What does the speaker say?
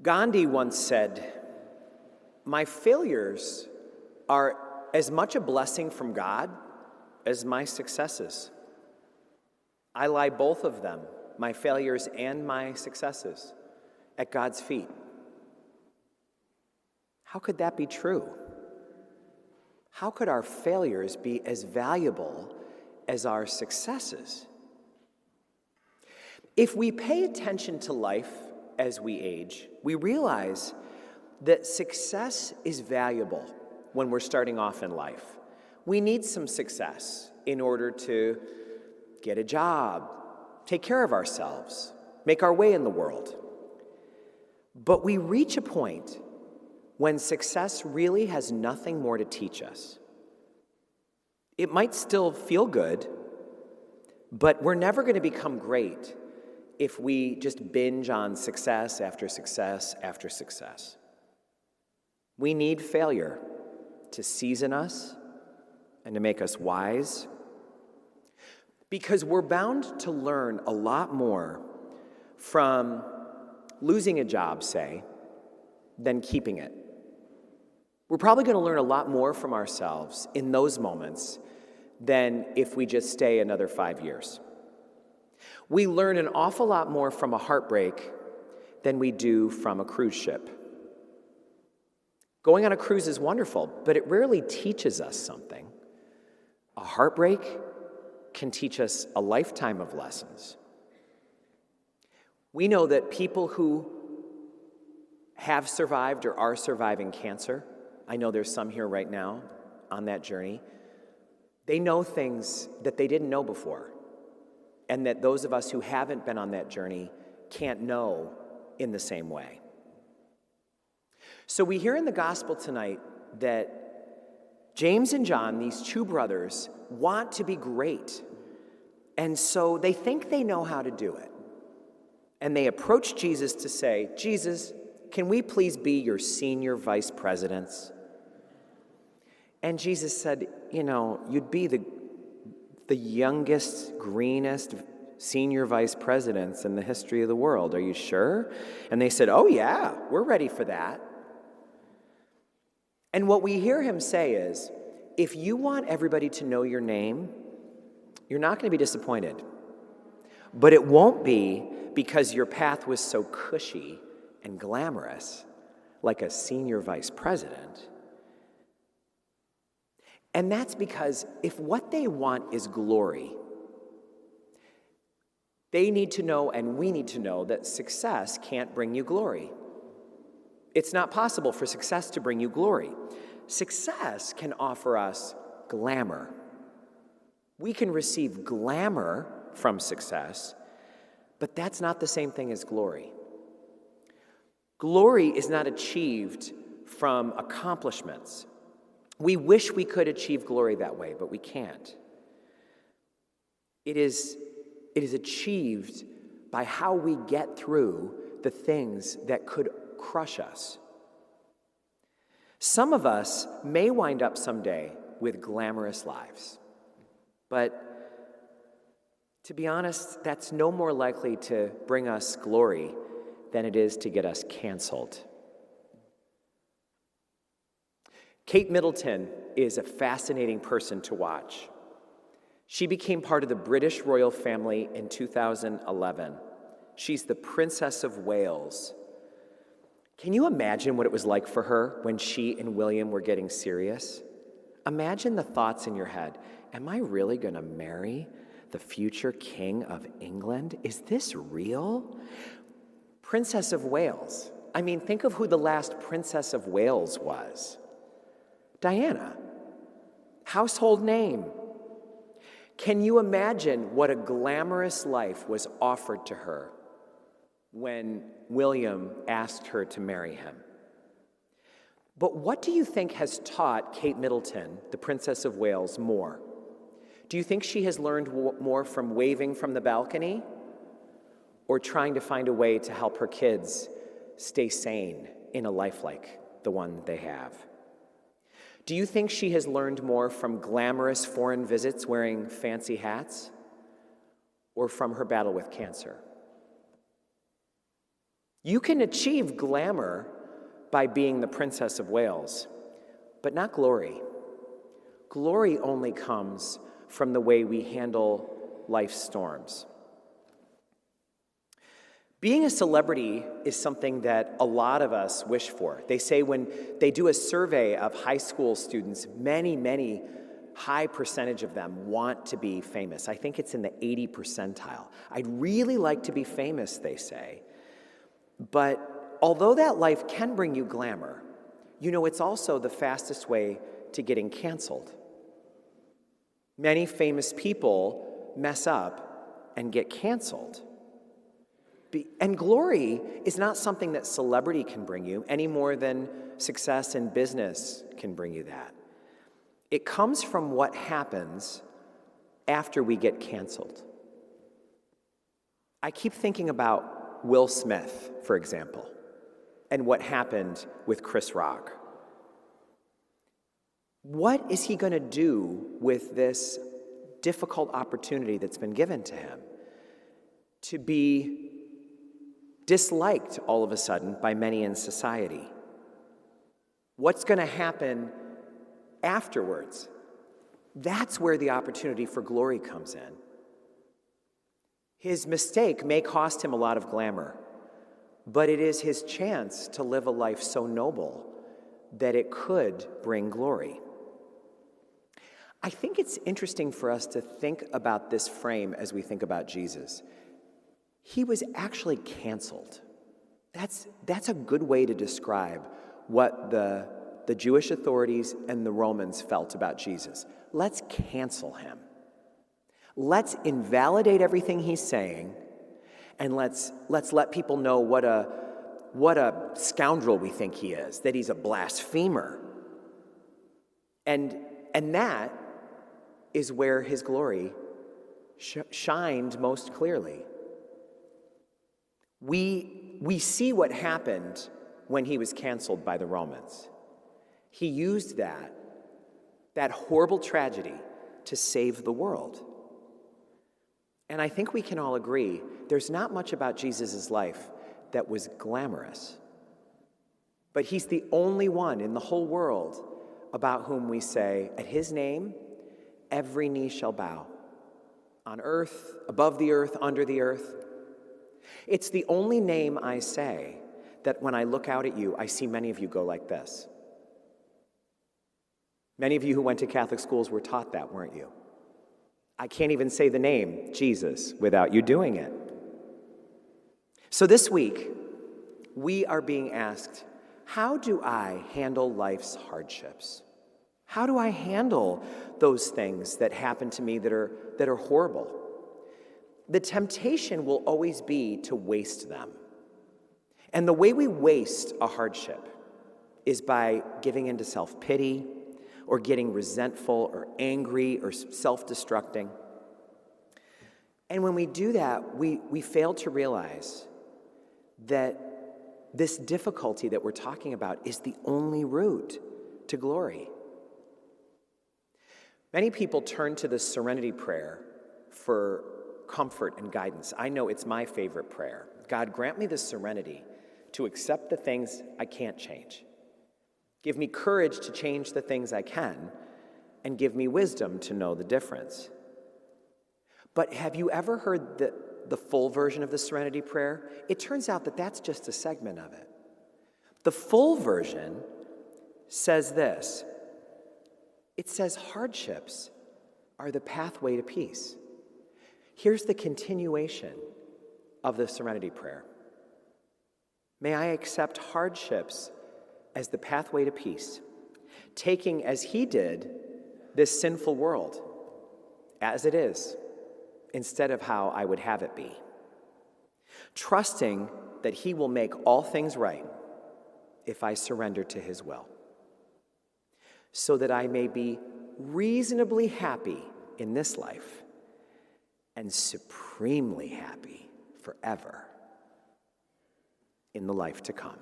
Gandhi once said, "My failures are as much a blessing from God as my successes. I lie both of them, my failures and my successes, at God's feet." How could that be true? How could our failures be as valuable as our successes? If we pay attention to life as we age, we realize that success is valuable when we're starting off in life. We need some success in order to get a job, take care of ourselves, make our way in the world. But we reach a point when success really has nothing more to teach us. It might still feel good, but we're never going to become great if we just binge on success after success after success. We need failure to season us and to make us wise, because we're bound to learn a lot more from losing a job, say, than keeping it. We're probably going to learn a lot more from ourselves in those moments than if we just stay another 5 years. We learn an awful lot more from a heartbreak than we do from a cruise ship. Going on a cruise is wonderful, but it rarely teaches us something. A heartbreak can teach us a lifetime of lessons. We know that people who have survived or are surviving cancer, I know there's some here right now on that journey, they know things that they didn't know before, and that those of us who haven't been on that journey can't know in the same way. So we hear in the gospel tonight that James and John, these two brothers, want to be great, and so they think they know how to do it. And they approach Jesus to say, "Jesus, can we please be your senior vice presidents?" And Jesus said, "You'd be the youngest, greenest senior vice presidents in the history of the world. Are you sure?" And they said, "Oh yeah, we're ready for that." And what we hear him say is, if you want everybody to know your name, you're not going to be disappointed. But it won't be because your path was so cushy and glamorous, like a senior vice president. And that's because if what they want is glory, they need to know, and we need to know, that success can't bring you glory. It's not possible for success to bring you glory. Success can offer us glamour. We can receive glamour from success, but that's not the same thing as glory. Glory is not achieved from accomplishments. We wish we could achieve glory that way, but we can't. It is achieved by how we get through the things that could crush us. Some of us may wind up someday with glamorous lives, but to be honest, that's no more likely to bring us glory than it is to get us canceled. Kate Middleton is a fascinating person to watch. She became part of the British royal family in 2011. She's the Princess of Wales. Can you imagine what it was like for her when she and William were getting serious? Imagine the thoughts in your head. Am I really going to marry the future king of England? Is this real? Princess of Wales. I mean, think of who the last Princess of Wales was. Diana. Household name. Can you imagine what a glamorous life was offered to her when William asked her to marry him? But what do you think has taught Kate Middleton, the Princess of Wales, more? Do you think she has learned more from waving from the balcony or trying to find a way to help her kids stay sane in a life like the one they have? Do you think she has learned more from glamorous foreign visits wearing fancy hats? or from her battle with cancer. You can achieve glamour by being the Princess of Wales, but not glory. Glory only comes from the way we handle life's storms. Being a celebrity is something that a lot of us wish for. They say when they do a survey of high school students, many high percentage of them want to be famous. I think it's in the 80 percentile. I'd really like to be famous, they say. But although that life can bring you glamour, it's also the fastest way to getting canceled. Many famous people mess up and get canceled. And glory is not something that celebrity can bring you any more than success in business can bring you that. It comes from what happens after we get canceled. I keep thinking about Will Smith, for example, and what happened with Chris Rock. What is he going to do with this difficult opportunity that's been given to him to be disliked all of a sudden by many in society? What's going to happen afterwards? That's where the opportunity for glory comes in. His mistake may cost him a lot of glamour, but it is his chance to live a life so noble that it could bring glory. I think it's interesting for us to think about this frame as we think about Jesus. He was actually canceled. That's a good way to describe what the Jewish authorities and the Romans felt about Jesus. Let's cancel him. Let's invalidate everything he's saying, and let's let people know what a scoundrel we think he is, that he's a blasphemer. And that is where his glory shined most clearly. We see what happened when he was canceled by the Romans. He used that horrible tragedy to save the world. And I think we can all agree there's not much about Jesus' life that was glamorous. But he's the only one in the whole world about whom we say, at his name, every knee shall bow, on earth, above the earth, under the earth. It's the only name I say that when I look out at you, I see many of you go like this. Many of you who went to Catholic schools were taught that, weren't you? I can't even say the name, Jesus, without you doing it. So this week, we are being asked, how do I handle life's hardships? How do I handle those things that happen to me that are horrible? The temptation will always be to waste them. And the way we waste a hardship is by giving into self-pity or getting resentful or angry or self-destructing. And when we do that, we fail to realize that this difficulty that we're talking about is the only route to glory. Many people turn to the Serenity Prayer for comfort and guidance. I know it's my favorite prayer. God, grant me the serenity to accept the things I can't change. Give me courage to change the things I can, and give me wisdom to know the difference. But have you ever heard the full version of the Serenity Prayer? It turns out that that's just a segment of it. The full version says this. It says hardships are the pathway to peace. Here's the continuation of the Serenity Prayer. May I accept hardships as the pathway to peace, taking as he did this sinful world as it is, instead of how I would have it be, trusting that he will make all things right if I surrender to his will, so that I may be reasonably happy in this life and supremely happy forever in the life to come.